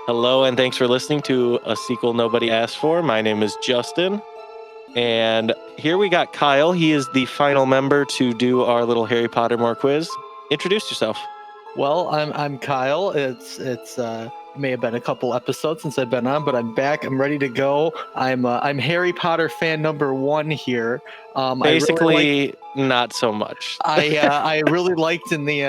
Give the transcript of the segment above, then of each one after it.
Hello, and thanks for listening to a sequel nobody asked for. My name is Justin, and here we got Kyle. He is the final member to do our little Harry Potter more quiz. Introduce yourself. Well, I'm Kyle. It may have been a couple episodes since I've been on, but I'm back. I'm ready to go. I'm Harry Potter fan number one here. Basically, not so much. I really liked in the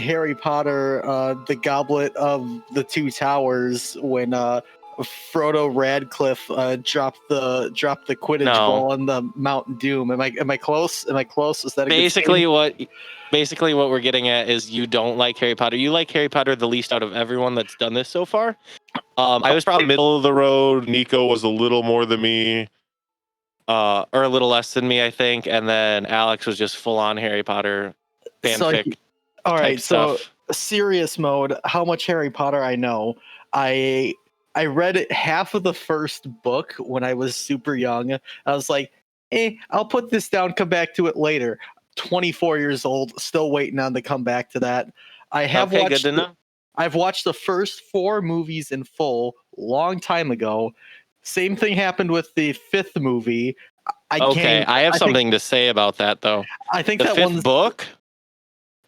Harry Potter the Goblet of the Two Towers when Frodo Radcliffe dropped the Quidditch No. ball on the Mount Doom. Am I close? Am I close? Is that a Basically good scene? Basically what we're getting at is you don't like Harry Potter. You like Harry Potter the least out of everyone that's done this so far. I was probably middle of the road. Nico was a little more than me. Or a little less than me, I think, and then Alex was just full on Harry Potter fanfic. All right, so stuff. serious mode. How much Harry Potter I know? I read half of the first book when I was super young. I was like, I'll put this down, come back to it later. 24 years old, still waiting on to come back to that. I have Okay, watched good to know. I've watched the first 4 movies in full long time ago. Same thing happened with the 5th movie. I have something to say about that though. I think the that 5th book,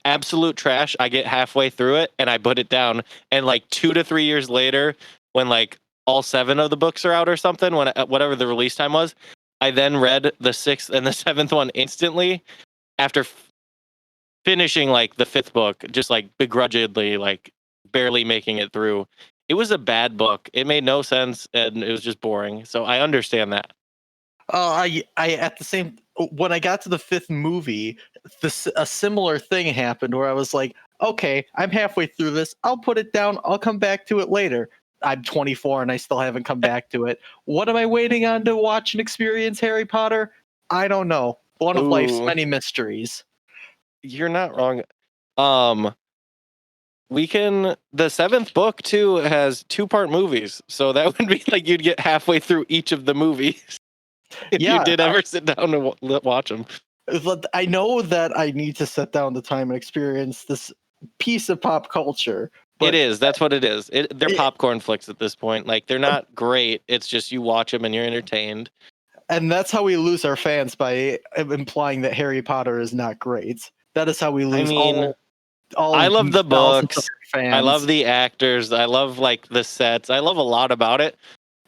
absolute trash. I get halfway through it and I put it down, and like 2 to 3 years later, when like all 7 of the books are out or something, when whatever the release time was, I then read the 6th and the 7th one instantly after finishing like the 5th book, just like begrudgingly, like barely making it through. It was a bad book. It made no sense and it was just boring. So I understand that. I at the same when I got to the 5th movie, a similar thing happened where I was like, okay, I'm halfway through this. I'll put it down. I'll come back to it later. I'm 24 and I still haven't come back to it. What am I waiting on to watch and experience Harry Potter? I don't know. One of life's many mysteries. You're not wrong. The 7th book too has 2-part movies, so that would be like you'd get halfway through each of the movies if you did ever sit down and watch them. I know that I need to sit down the time and experience this piece of pop culture. It is. That's what it is. They're popcorn flicks at this point. Like, they're not great. It's just you watch them and you're entertained. And that's how we lose our fans, by implying that Harry Potter is not great. That is how we lose all I love the books. Fans. I love the actors. I love like the sets. I love a lot about it.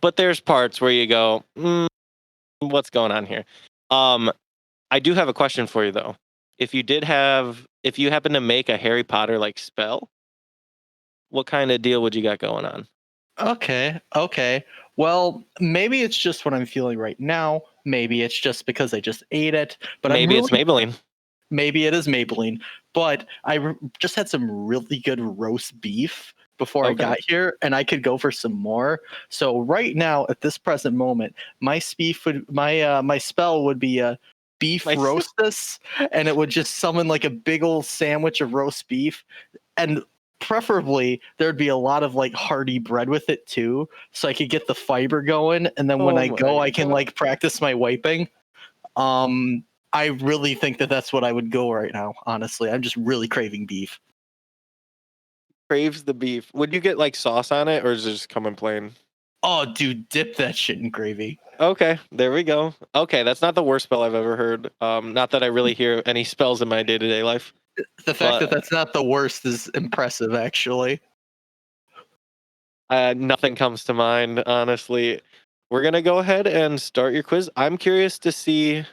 But there's parts where you go, what's going on here? I do have a question for you though. If you happen to make a Harry Potter like spell, what kind of deal would you got going on? Okay. Well, maybe it's just what I'm feeling right now. Maybe it's just because I just ate it. But maybe it's Maybelline. Maybe it is Maybelline. But I just had some really good roast beef before I got here, and I could go for some more. So right now, at this present moment, my spell would be a beef roastus, and it would just summon like a big old sandwich of roast beef, and preferably there'd be a lot of like hearty bread with it too, so I could get the fiber going, and then when I go, I can like practice my wiping. I really think that that's what I would go right now. Honestly, I'm just really craving beef. Craves the beef. Would you get like sauce on it, or is it just coming plain? Oh, dude, dip that shit in gravy. Okay, there we go. Okay, that's not the worst spell I've ever heard. Not that I really hear any spells in my day-to-day life. The fact that that's not the worst is impressive, actually. Nothing comes to mind, honestly. We're going to go ahead and start your quiz. I'm curious to see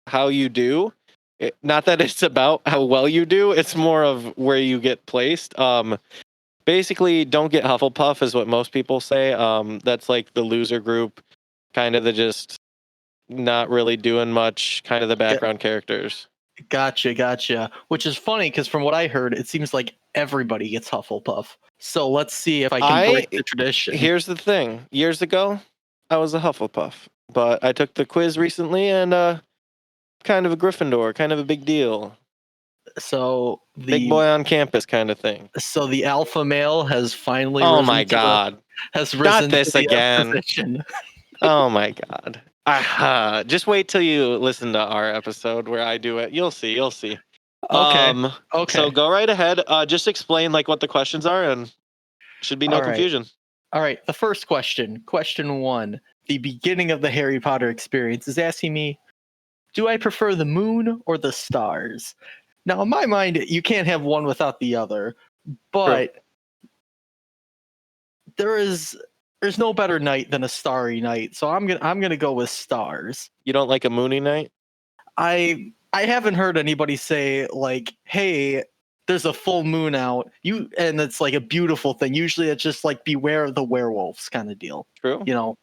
how you do. Not that it's about how well you do, it's more of where you get placed. Basically, don't get Hufflepuff is what most people say. That's like the loser group, kind of the just not really doing much, kind of the background characters. Gotcha. Which is funny because from what I heard, it seems like everybody gets Hufflepuff. So let's see if I can break the tradition. Here's the thing. Years ago, I was a Hufflepuff, but I took the quiz recently and kind of a Gryffindor, kind of a big deal. So the big boy on campus kind of thing. So the alpha male has finally Oh my god. Has risen not this to the again. position. Oh my god. Just wait till you listen to our episode where I do it. You'll see. Okay. So go right ahead. Just explain like what the questions are, and should be no confusion. All right, the first question 1, the beginning of the Harry Potter experience, is asking me, do I prefer the moon or the stars? Now, in my mind, you can't have one without the other, but there's no better night than a starry night, so I'm gonna go with stars. You don't like a moony night? I haven't heard anybody say like, "Hey, there's a full moon out." And it's like a beautiful thing. Usually, it's just like beware of the werewolves kind of deal. True. You know,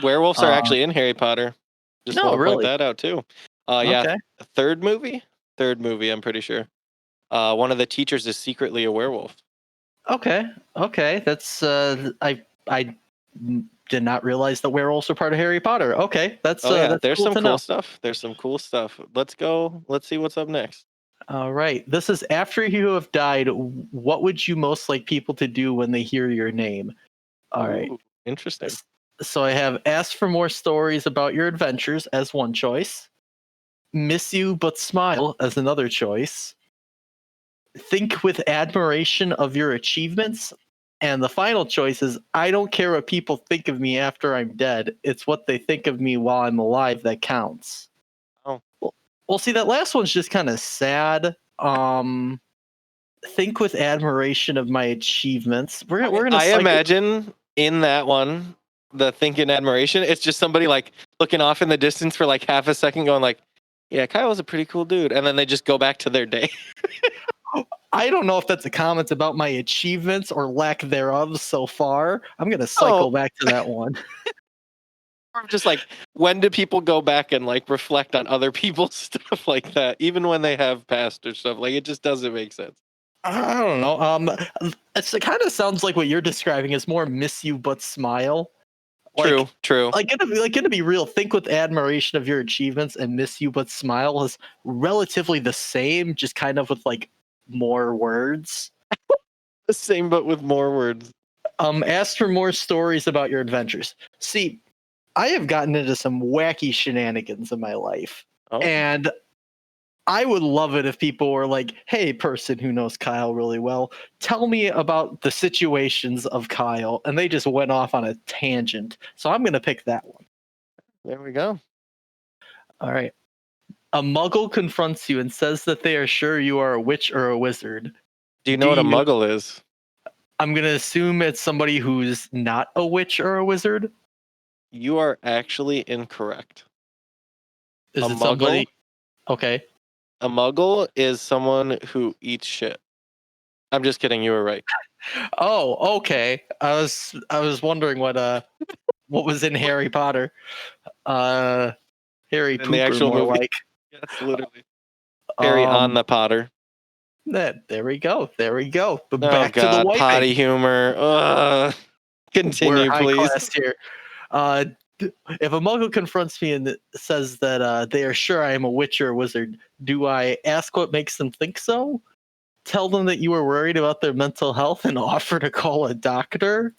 Werewolves are actually in Harry Potter. Just no, want to point really. that out too. Yeah, Okay. third movie. Third movie, I'm pretty sure. One of the teachers is secretly a werewolf. Okay. That's I did not realize that werewolves are part of Harry Potter. Okay, that's that's there's cool some to cool know. stuff. There's some cool stuff. Let's go. Let's see what's up next. All right. This is after you have died. What would you most like people to do when they hear your name? All right. Ooh, interesting. So I have ask for more stories about your adventures as one choice. Miss you but smile as another choice. Think with admiration of your achievements. And the final choice is I don't care what people think of me after I'm dead. It's what they think of me while I'm alive that counts. Oh. Well, see, that last one's just kind of sad. Think with admiration of my achievements. We're gonna. I imagine in that one, the thinking admiration, it's just somebody like looking off in the distance for like half a second, going like, "Yeah, Kyle's a pretty cool dude," and then they just go back to their day. I don't know if that's a comment about my achievements or lack thereof so far. I'm gonna cycle back to that one. Or just like, when do people go back and like reflect on other people's stuff like that, even when they have passed or stuff? Like, it just doesn't make sense. I don't know. It kind of sounds like what you're describing is more miss you but smile. True. Like gonna be real. Think with admiration of your achievements and miss you but smile is relatively the same, just kind of with like more words. The same, but with more words. Ask for more stories about your adventures. See, I have gotten into some wacky shenanigans in my life, and I would love it if people were like, "Hey, person who knows Kyle really well, tell me about the situations of Kyle," and they just went off on a tangent. So I'm gonna pick that one. There we go. All right. A muggle confronts you and says that they are sure you are a witch or a wizard. Do you know what a muggle is? I'm going to assume it's somebody who's not a witch or a wizard. You are actually incorrect. Is it somebody? Okay. A muggle is someone who eats shit. I'm just kidding. You were right. Oh, okay. I was wondering what was in Harry Potter. Harry Pooper, the actual more movie. Like. Yes, literally. Harry on the Potter. There we go. But back to the wiping. Potty humor. Continue, We're please. High class here. If a muggle confronts me and says that they are sure I am a witch or a wizard, do I ask what makes them think so? Tell them that you are worried about their mental health and offer to call a doctor?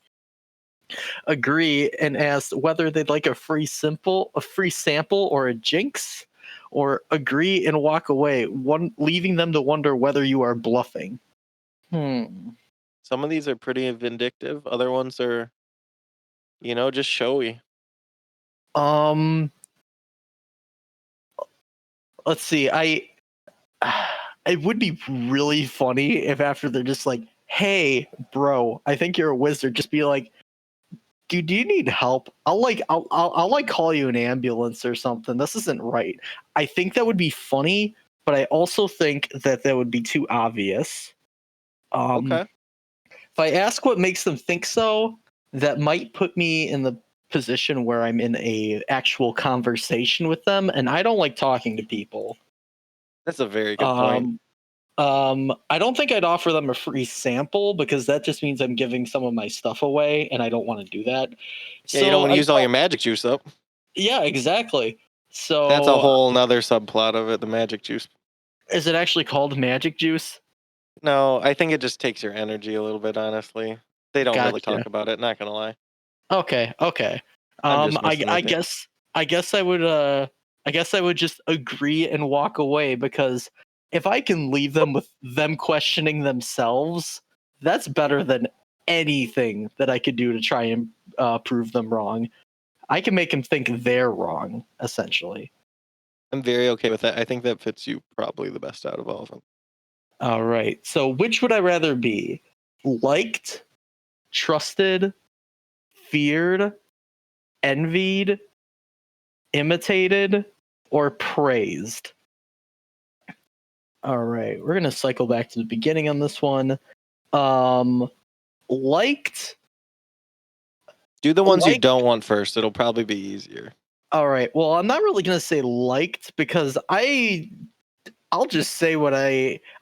Agree and ask whether they'd like a free sample or a jinx? Or agree and walk away, leaving them to wonder whether you are bluffing? Some of these are pretty vindictive. Other ones are, just showy. Let's see. It would be really funny if after they're just like, "Hey, bro, I think you're a wizard," just be like, "Dude, do you need help? I'll call you an ambulance or something. This isn't right." I think that would be funny, but I also think that would be too obvious. Okay. If I ask what makes them think so, that might put me in the position where I'm in a actual conversation with them, and I don't like talking to people. That's a very good point. I don't think I'd offer them a free sample because that just means I'm giving some of my stuff away, and I don't want to do that. Yeah, so you don't want to use all your magic juice up. Yeah, exactly. So that's a whole nother subplot of it, the magic juice. Is it actually called magic juice? No, I think it just takes your energy a little bit, honestly. They don't really talk about it, not gonna lie. Okay. I guess I would just agree and walk away, because if I can leave them with them questioning themselves, that's better than anything that I could do to try and prove them wrong. I can make them think they're wrong, essentially. I'm very okay with that. I think that fits you probably the best out of all of them. All right. So which would I rather be? Liked, trusted, feared, envied, imitated, or praised? All right. We're going to cycle back to the beginning on this one. Liked. Do the ones you don't want first. It'll probably be easier. All right. Well, I'm not really going to say liked because I'll just say what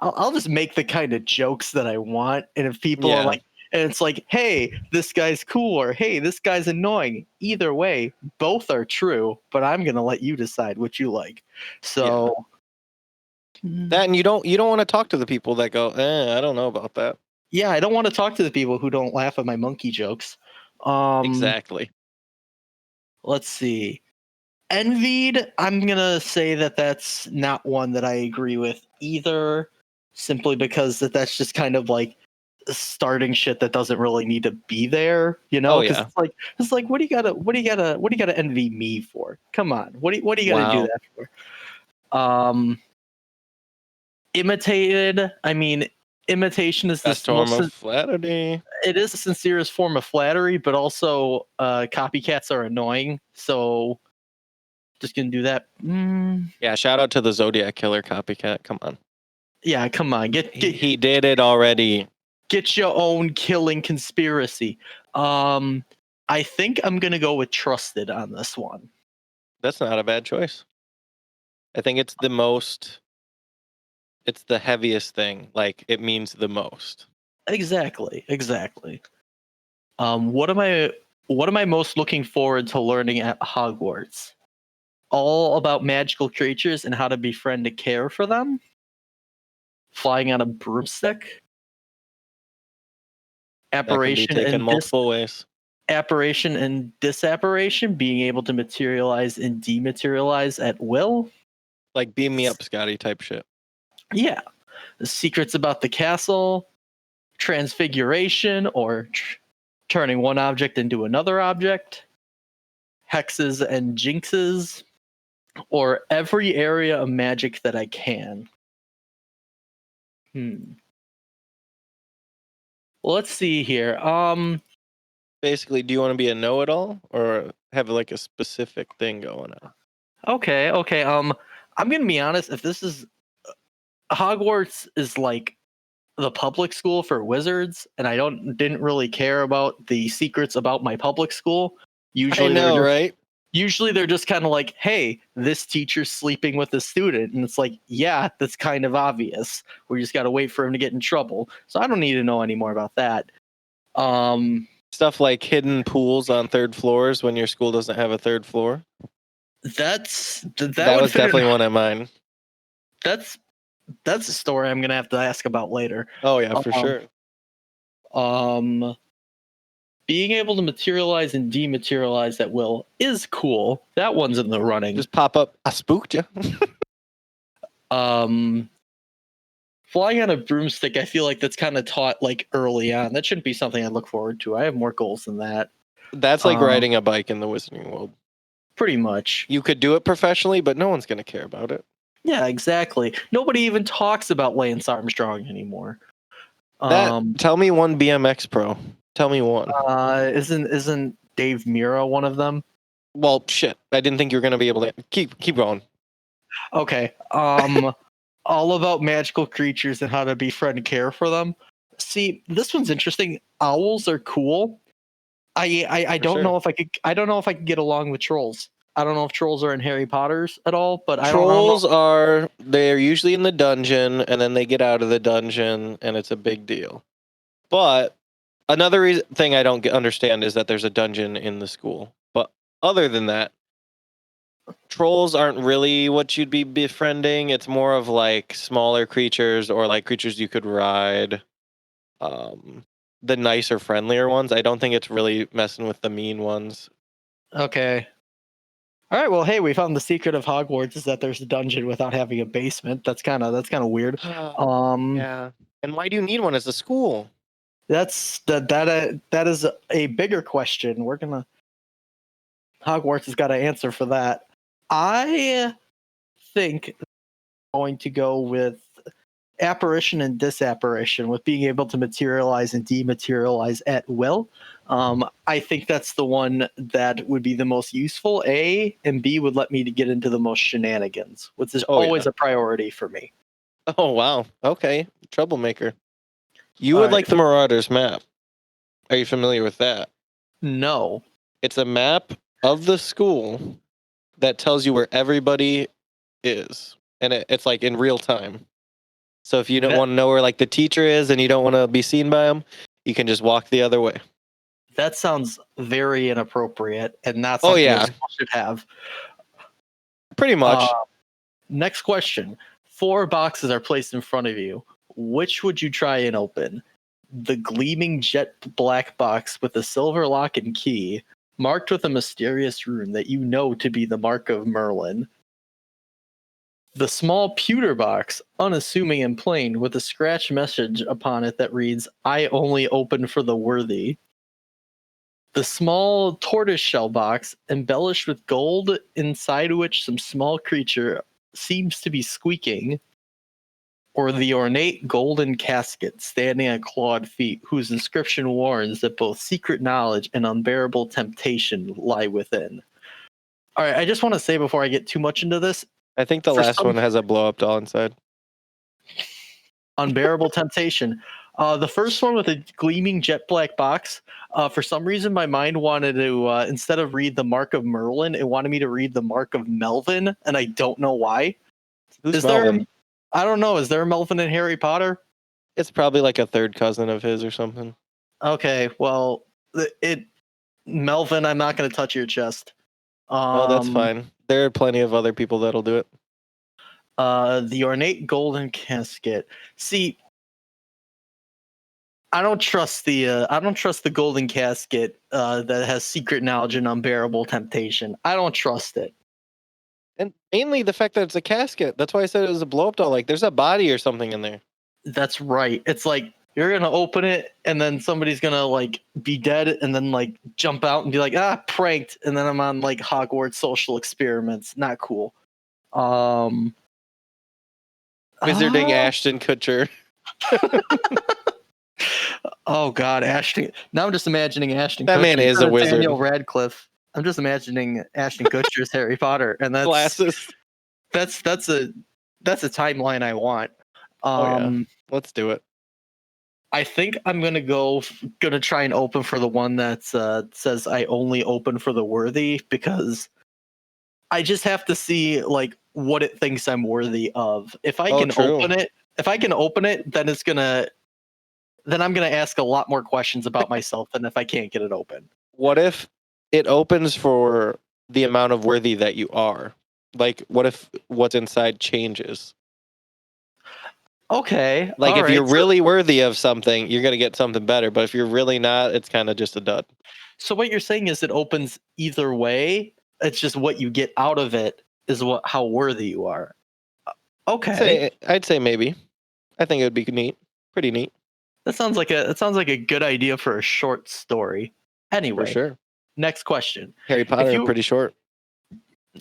I'll just make the kind of jokes that I want. And if people are like, and it's like, hey, this guy's cool, or hey, this guy's annoying. Either way, both are true, but I'm going to let you decide what you like. So that, and you don't want to talk to the people that go, I don't know about that. Yeah, I don't want to talk to the people who don't laugh at my monkey jokes. Exactly. Let's see. Envied, I'm going to say that that's not one that I agree with either, simply because that's just kind of like starting shit that doesn't really need to be there, you know? Because it's like what do you gotta envy me for? Come on. What do you gotta do that for? Imitated, I mean, imitation is best form of flattery. It is the sincerest form of flattery, but also copycats are annoying, so just gonna do that. Yeah, shout out to the Zodiac Killer copycat. Come on. Yeah, come on. He did it already. Get your own killing conspiracy. I think I'm gonna go with trusted on this one. That's not a bad choice. I think it's the most. It's the heaviest thing. Like, it means the most. Exactly. What am I most looking forward to learning at Hogwarts? All about magical creatures and how to befriend and care for them. Flying on a broomstick. Apparition that can be taken multiple ways. Apparition and disapparition, being able to materialize and dematerialize at will. Like beam me up, Scotty type shit. Yeah. The secrets about the castle, transfiguration, or turning one object into another object, hexes and jinxes, or every area of magic that I can. Well, let's see here. Basically, do you want to be a know-it-all or have like a specific thing going on? Okay. I'm gonna be honest. If this is Hogwarts is like the public school for wizards, and I didn't really care about the secrets about my public school. Usually they're just kind of like, hey, this teacher's sleeping with a student, and it's like, yeah, that's kind of obvious. We just got to wait for him to get in trouble. So I don't need to know any more about that. Stuff like hidden pools on third floors when your school doesn't have a third floor. That was definitely one of mine. That's a story I'm gonna have to ask about later. Oh yeah, for sure. Being able to materialize and dematerialize at will is cool. That one's in the running. Just pop up. I spooked you. Flying on a broomstick, I feel like that's kind of taught like early on. That shouldn't be something I look forward to. I have more goals than that. That's like riding a bike in the Wizarding World. Pretty much. You could do it professionally, but no one's going to care about it. Yeah, exactly. Nobody even talks about Lance Armstrong anymore. Tell me one BMX pro. Tell me one. Isn't Dave Mira one of them? Well, shit. I didn't think you were going to be able to keep going. Okay. All about magical creatures and how to befriend and care for them. See, this one's interesting. Owls are cool. I don't know if I could get along with trolls. I don't know if trolls are in Harry Potter's at all, but they're usually in the dungeon, and then they get out of the dungeon, and it's a big deal. But another thing I don't understand is that there's a dungeon in the school. But other than that, trolls aren't really what you'd be befriending. It's more of like smaller creatures or like creatures you could ride. The nicer, friendlier ones. I don't think it's really messing with the mean ones. Okay. All right. Well, hey, we found the secret of Hogwarts is that there's a dungeon without having a basement. That's kind of weird. Yeah. And why do you need one as a school? That is a bigger question. Hogwarts has got to answer for that. I think I'm going to go with apparition and disapparition, with being able to materialize and dematerialize at will. I think that's the one that would be the most useful. A and B would let me to get into the most shenanigans, which is always yeah. a priority for me. Oh wow. Okay. Troublemaker. You All would right. like the Marauders map. Are you familiar with that? No. It's a map of the school that tells you where everybody is. And it's like in real time. So if you don't That- want to know where like the teacher is and you don't want to be seen by them, you can just walk the other way. That sounds very inappropriate and not Oh, something yeah. a school should have. Pretty much. Next question. 4 boxes are placed in front of you. Which would you try and open? The gleaming jet black box with a silver lock and key, marked with a mysterious rune that you know to be the mark of Merlin. The small pewter box, unassuming and plain, with a scratch message upon it that reads, "I only open for the worthy." The small tortoiseshell box, embellished with gold, inside which some small creature seems to be squeaking. Or the ornate golden casket standing at clawed feet, whose inscription warns that both secret knowledge and unbearable temptation lie within. All right, I just want to say before I get too much into this, I think the for last some one has a blow up doll inside. unbearable temptation. The first one with a gleaming jet black box. For some reason, my mind wanted to instead of read the mark of Merlin, it wanted me to read the mark of Melvin, and I don't know why. Who's There? Melvin? I don't know. Is there a Melvin in Harry Potter? It's probably like a third cousin of his or something. Okay, well, Melvin, I'm not going to touch your chest. Oh, that's fine. There are plenty of other people that'll do it. The ornate golden casket. See, I don't trust the golden casket that has secret knowledge and unbearable temptation. I don't trust it. And mainly the fact that it's a casket. That's why I said it was a blow up doll. Like there's a body or something in there. That's right. It's like you're gonna open it and then somebody's gonna like be dead and then like jump out and be like, pranked, and then I'm on like Hogwarts social experiments. Not cool. Wizarding Ashton Kutcher. Oh God, Ashton. Now I'm just imagining Ashton. That Kutcher man is instead a of wizard. Daniel Radcliffe. I'm just imagining Ashton Kutcher's Harry Potter, and Glasses. that's a timeline I want. Let's do it. I think I'm gonna try and open for the one that says I only open for the worthy, because I just have to see like what it thinks I'm worthy of. If I can open it, then I'm gonna ask a lot more questions about myself than if I can't get it open. What if it opens for the amount of worthy that you are? Like, what if what's inside changes? Okay. Like, if all you're right, really worthy of something, you're gonna get something better. But if you're really not, it's kind of just a dud. So what you're saying is it opens either way. It's just what you get out of it is how worthy you are. Okay. I'd say maybe. I think it would be neat. Pretty neat. That sounds like a good idea for a short story. Anyway, For sure. next question. Harry Potter, pretty short.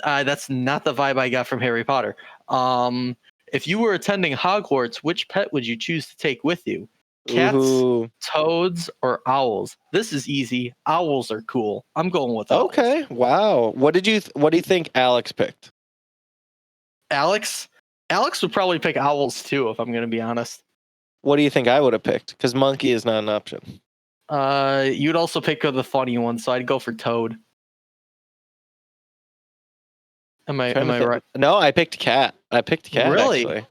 That's not the vibe I got from Harry Potter. If you were attending Hogwarts, which pet would you choose to take with you? Cats, Ooh. toads, or owls? This is easy. Owls are cool. I'm going with owls. Okay. Wow. What do you think Alex picked? Alex would probably pick owls too, if I'm going to be honest. What do you think I would have picked? Because monkey is not an option. You'd also pick the funny one, so I'd go for toad. Am I right? No, I picked cat. Really? Actually.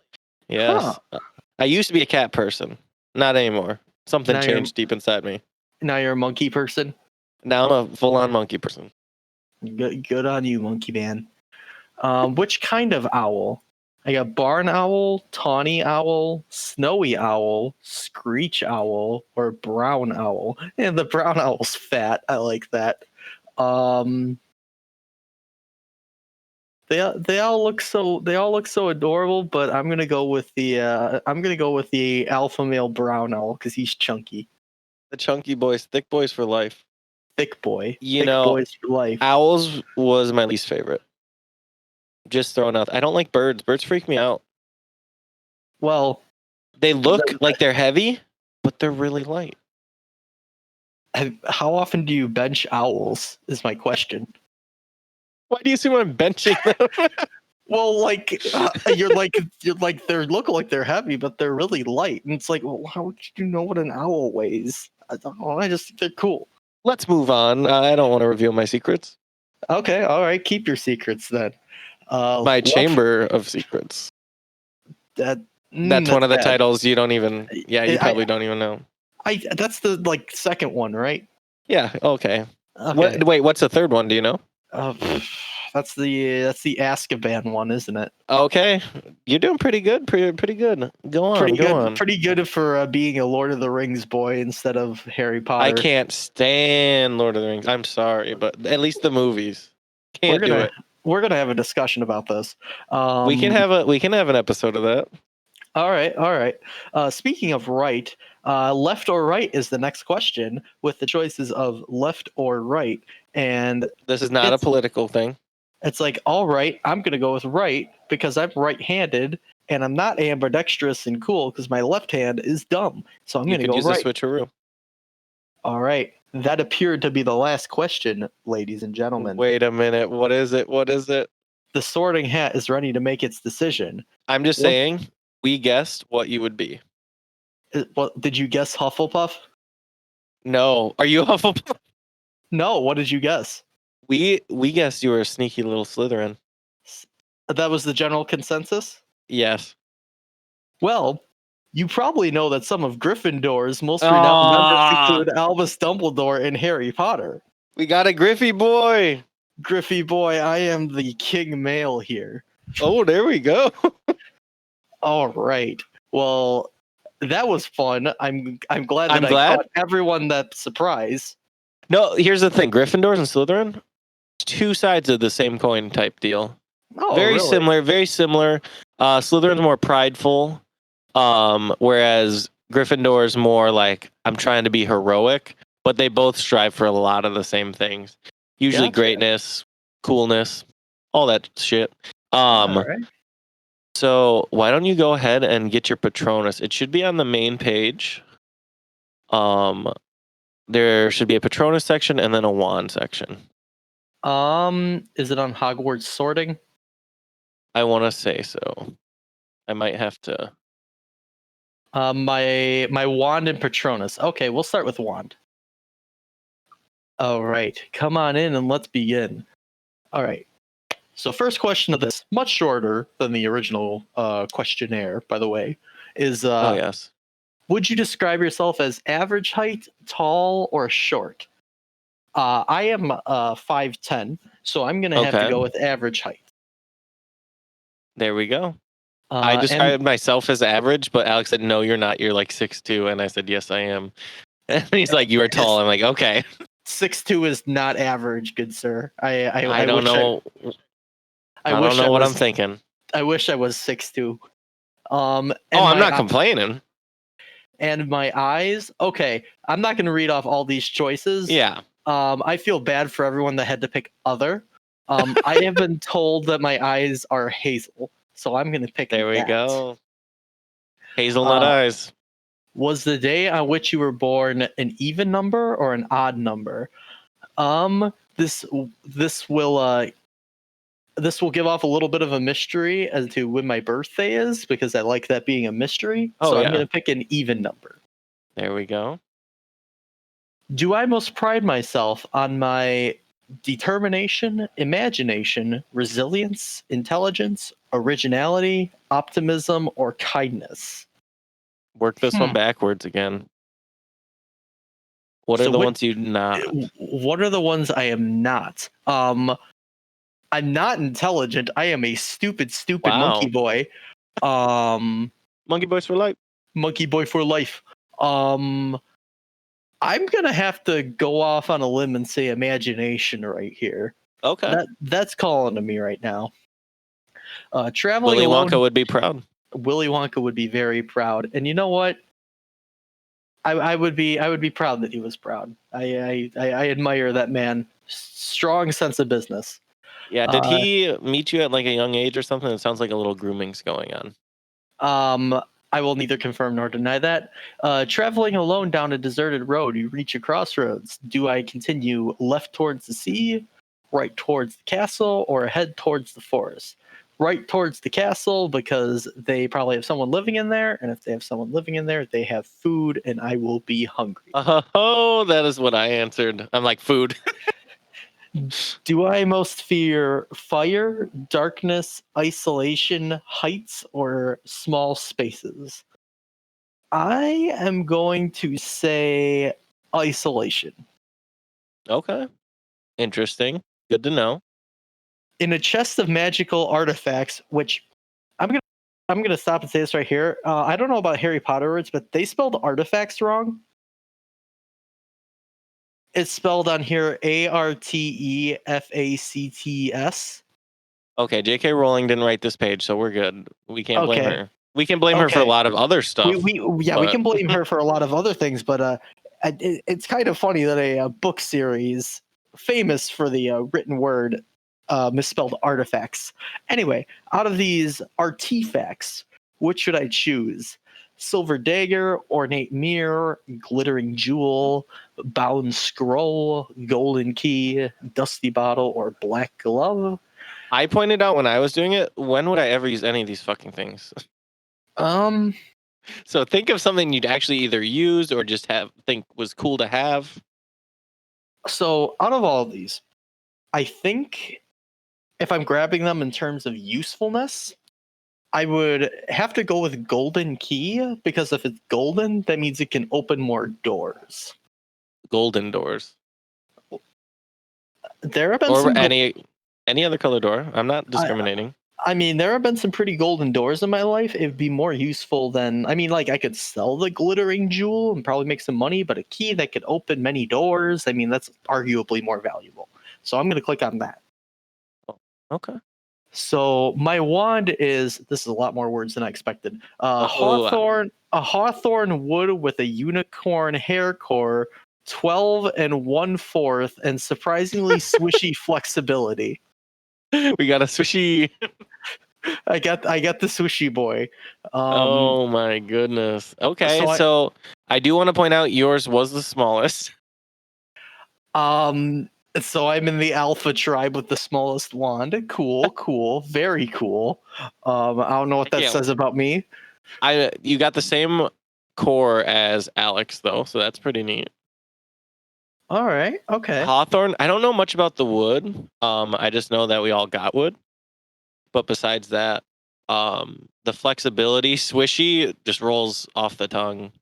Yes. Huh. I used to be a cat person. Not anymore. Something Now changed deep inside me. Now you're a monkey person? Now I'm a full-on monkey person. Good on you, monkey man. Which kind of owl? I got barn owl, tawny owl, snowy owl, screech owl, or brown owl. And the brown owl's fat. I like that. They all look so adorable, but I'm gonna go with the alpha male brown owl because he's chunky. The chunky boys, thick boys for life. Thick boy. You Thick know, boys for life. Owls was my least favorite. Just throwing out. I don't like birds. Birds freak me out. Well, They look like they're heavy, but they're really light. how often do you bench owls? Is my question. Why do you assume I'm benching them? Well, you're like they look like they're heavy, but they're really light, and it's like, well, how would you know what an owl weighs? I don't know. I just think they're cool. Let's move on. I don't want to reveal my secrets. Okay, all right, keep your secrets then. My chamber of secrets. That's one of the titles you don't even. Yeah, you probably don't even know. That's the second one, right? Yeah. Okay. Okay. Wait, what's the third one? Do you know? That's the Azkaban one, isn't it? Okay, you're doing pretty good. Pretty good. Go on. Pretty good for being a Lord of the Rings boy instead of Harry Potter. I can't stand Lord of the Rings. I'm sorry, but at least the movies. Can't do it. We're gonna have a discussion about this. We can have an episode of that. All right. Speaking of right, left or right is the next question, with the choices of left or right, and this is not a political thing. It's like, all right, I'm gonna go with right because I'm right-handed and I'm not ambidextrous and cool because my left hand is dumb. So I'm gonna go use right. The switcheroo. All right, that appeared to be the last question, ladies and gentlemen. Wait a minute, what is it? The Sorting Hat is ready to make its decision. I'm just saying, we guessed what you would be. What did you guess? Hufflepuff? No, are you Hufflepuff? No, what did you guess? We guessed you were a sneaky little Slytherin. That was the general consensus? Yes. Well, you probably know that some of Gryffindor's most renowned members include Albus Dumbledore and Harry Potter. We got a Griffey boy. Griffey boy, I am the king male here. Oh, there we go. All right. Well, that was fun. I'm glad that I caught everyone that surprise. No, here's the thing. Gryffindors and Slytherin, two sides of the same coin type deal. Oh, very really? similar. Slytherin's more prideful, whereas Gryffindor's more like, I'm trying to be heroic, but they both strive for a lot of the same things. Usually greatness, coolness, all that shit. All right. So why don't you go ahead and get your Patronus? It should be on the main page. There should be a Patronus section and then a wand section. Is it on Hogwarts sorting? I want to say so. I might have to. My wand and Patronus. Okay, we'll start with wand. All right, come on in and let's begin. All right. So first question of this, much shorter than the original questionnaire, by the way, is oh yes. Would you describe yourself as average height, tall, or short? I am 5'10", so I'm gonna have to go with average height. There we go. I described myself as average, but Alex said, "No, you're not. You're like 6'2", and I said, "Yes, I am." And he's like, "You are tall." I'm like, "Okay." 6'2" is not average, good sir. I don't know. I don't know what I'm thinking. I wish I was 6'2". I'm not complaining. And my eyes. Okay, I'm not going to read off all these choices. Yeah. I feel bad for everyone that had to pick other. I have been told that my eyes are hazel, so I'm going to pick. There we go. Hazelnut eyes. Was the day on which you were born an even number or an odd number? This will give off a little bit of a mystery as to when my birthday is, because I like that being a mystery. I'm going to pick an even number. There we go. Do I most pride myself on my determination, imagination, resilience, intelligence, originality, optimism, or kindness? Work this one backwards again. What are the ones you not? What are the ones I am not? I'm not intelligent. I am a stupid monkey boy. Monkey boys for life. Monkey boy for life. I'm gonna have to go off on a limb and say imagination right here. Okay. That's calling to me right now. Traveling Willy alone, Wonka would be proud. Willy Wonka would be very proud. And you know what? I would be proud that he was proud. I admire that man. Strong sense of business. Yeah, did he meet you at like a young age or something? It sounds like a little grooming's going on. I will neither confirm nor deny that. Traveling alone down a deserted road, you reach a crossroads. Do I continue left towards the sea, right towards the castle, or head towards the forest? Right towards the castle because they probably have someone living in there, and if they have someone living in there, they have food, and I will be hungry. Oh, that is what I answered. I'm like, food. Do I most fear fire, darkness, isolation, heights, or small spaces? I am going to say isolation. Okay. Interesting. Good to know. In a chest of magical artifacts, which I'm gonna I'm gonna stop and say this right here. I don't know about Harry Potter words, but they spelled artifacts wrong. It's spelled on here ARTEFACTS. Okay, J.K. Rowling didn't write this page, so we're good. We can't blame Okay. her. We can blame her for a Okay. lot of other stuff. We but- can blame her for a lot of other things, but it's kind of funny that a book series famous for the written word misspelled artifacts. Anyway, out of these artifacts, which should I choose? Silver dagger, ornate mirror, glittering jewel, bound scroll, golden key, dusty bottle, or black glove? I pointed out when I was doing it, when would I ever use any of these fucking things? Um, So think of something you'd actually either use or just think was cool to have. so out of all of these, I think if I'm grabbing them in terms of usefulness, I would have to go with golden key because if it's golden, that means it can open more doors. Golden doors. There have been Or some any other color door. I'm not discriminating. I mean, there have been some pretty golden doors in my life. It'd be more useful than I mean, like I could sell the glittering jewel and probably make some money, but a key that could open many doors, I mean, that's arguably more valuable. So I'm gonna click on that. Okay. So my wand is this is a lot more words than I expected. Oh, A hawthorn wood with a unicorn hair core, 12 and 1/4, and surprisingly swishy flexibility. We got a sushi. I got the swishy boy. Oh my goodness. Okay, so so I do want to point out yours was the smallest. So I'm in the alpha tribe with the smallest wand. Cool, very cool. I don't know what that says about me. You got the same core as Alex though, so that's pretty neat. All right, okay. Hawthorne, I don't know much about the wood. I just know that we all got wood. But besides that, the flexibility, swishy, just rolls off the tongue.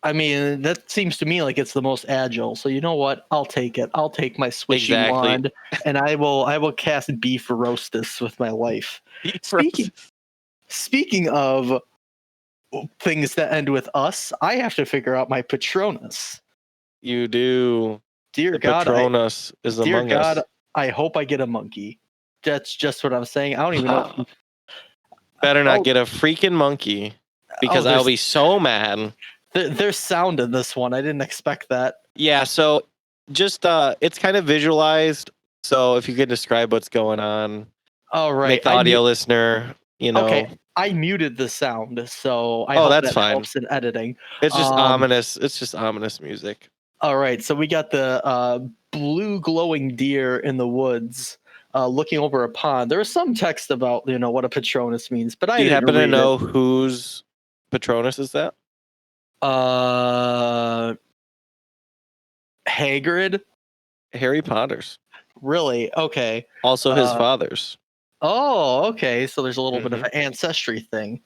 I mean, that seems to me like it's the most agile. So you know what? I'll take it. I'll take my swishy wand, and I will cast Beef Roastus with my life. Speaking of things that end with us, I have to figure out my Patronus. You do. Dear God, Patronus is among us. I hope I get a monkey. That's just what I'm saying. I don't even know. Better not get a freaking monkey because I'll be so mad. There's sound in this one. I didn't expect that. Yeah, so just it's kind of visualized. So if you could describe what's going on. All right. Make the audio listener, Okay. I muted the sound, so I hope that helps in editing. It's just ominous. It's just ominous music. All right, so we got the blue glowing deer in the woods looking over a pond. There's some text about what a Patronus means, but I do you didn't happen to read know it. whose Patronus is that? Hagrid. Harry Potter's. Really? Okay. Also his father's. Oh, okay. So there's a little bit of an ancestry thing.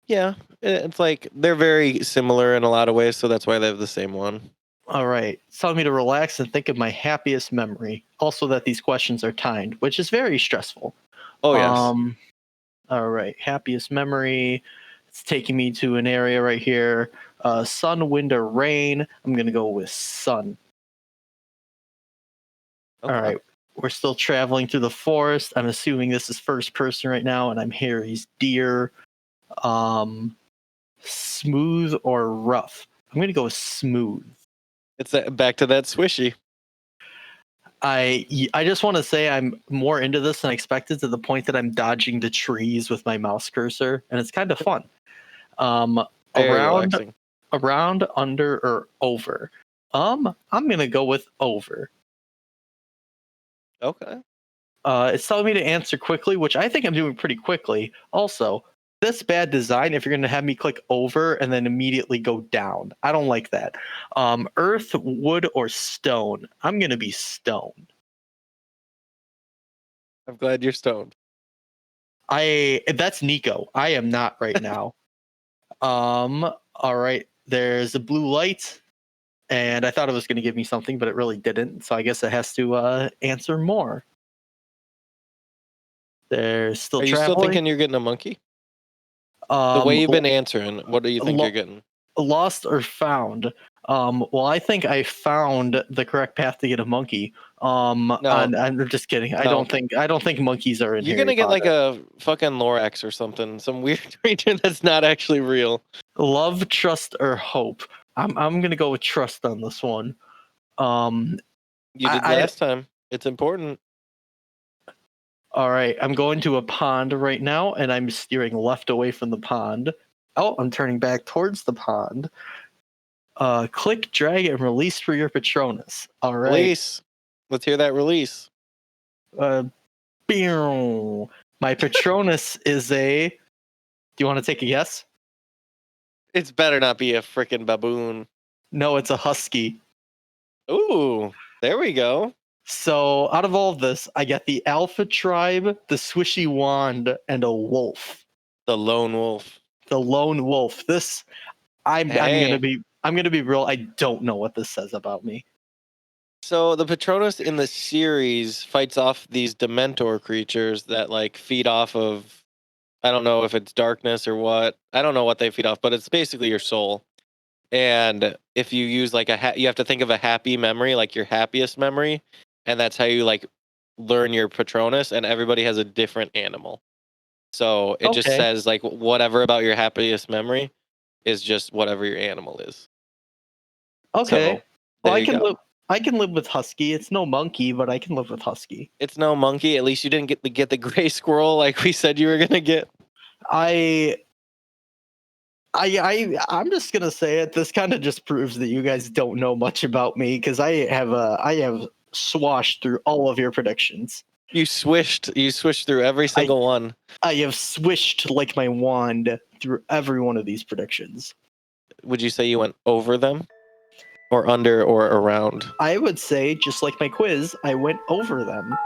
Yeah, it's like they're very similar in a lot of ways, so that's why they have the same one. All right. It's telling me to relax and think of my happiest memory. Also that these questions are timed, which is very stressful. Oh, yes. All right. Happiest memory. It's taking me to an area right here. Sun, wind, or rain. I'm going to go with sun. Okay. All right. We're still traveling through the forest. I'm assuming this is first person right now, and I'm Harry's deer. Smooth or rough? I'm gonna go with smooth. It's back to that swishy. I just want to say I'm more into this than I expected, to the point that I'm dodging the trees with my mouse cursor, and it's kind of fun. Very Around, relaxing. under, or over. I'm gonna go with over. Okay. It's telling me to answer quickly, which I think I'm doing pretty quickly. Also, this bad design, if you're going to have me click over and then immediately go down, I don't like that. Earth, wood, or stone? I'm going to be stone. I'm glad you're stoned. That's Nico. I am not right now. All right. There's a blue light, and I thought it was going to give me something, but it really didn't. So I guess it has to answer more. There's still Are you traveling. still thinking you're getting a monkey? The way you've been answering, what do you think you're getting? Lost or found? Well, I think I found the correct path to get a monkey. No. I'm just kidding. I don't think monkeys are in You're Harry gonna get Potter. like a fucking Lorax or something, some weird creature that's not actually real. Love, trust, or hope? I'm gonna go with trust on this one. You did last time. It's important. All right, I'm going to a pond right now, and I'm steering left away from the pond. Oh, I'm turning back towards the pond. Click, drag, and release for your Patronus. All right. Release. Let's hear that release. My Patronus is a. Do you want to take a guess? It's better not be a freaking baboon. No, it's a husky. Ooh, there we go. So out of all of this, I get the Alpha Tribe, the Swishy Wand, and a wolf. The lone wolf. The lone wolf. This, I'm gonna be real. I don't know what this says about me. So the Patronus in the series fights off these Dementor creatures that like feed off of, I don't know if it's darkness or what. I don't know what they feed off, but it's basically your soul. And if you use like you have to think of a happy memory, like your happiest memory, and that's how you like learn your Patronus. And everybody has a different animal, so it just says like whatever about your happiest memory is just whatever your animal is. Okay. So, well, I can live with husky. It's no monkey, but I can live with husky. It's no monkey. At least you didn't get the gray squirrel like we said you were gonna get. I'm just gonna say it. This kind of just proves that you guys don't know much about me, because I have swashed through all of your predictions. You swished through every single one. I have swished like my wand through every one of these predictions. Would you say you went over them, or under, or around? I would say, just like my quiz, I went over them.